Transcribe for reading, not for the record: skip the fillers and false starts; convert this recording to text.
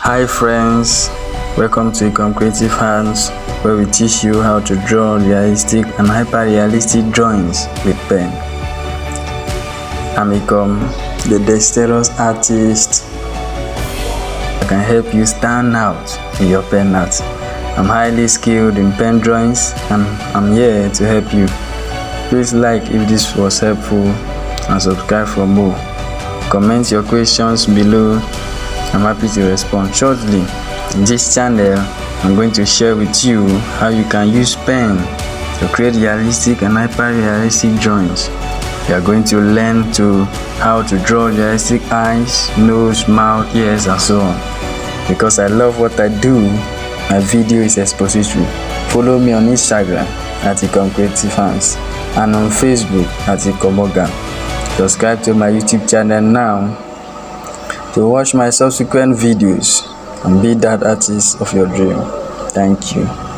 Hi friends, welcome to Ikorm Creative Hands, where we teach you how to draw realistic and hyper-realistic drawings with pen. I'm Ikorm, the dexterous artist that can help you stand out in your pen art. I'm highly skilled in pen drawings and I'm here to help you. Please like if this was helpful and subscribe for more. Comment your questions below. I'm happy to respond shortly. In this channel, I'm going to share with you how you can use pen to create realistic and hyper-realistic drawings. You are going to learn how to draw realistic eyes, nose, mouth, ears, and so on. Because I love what I do, my video is expository. Follow me on Instagram at Ikorm Creative Hands and on Facebook at Ikorm Ogar. Subscribe to my YouTube channel now to watch my subsequent videos and be that artist of your dream. Thank you.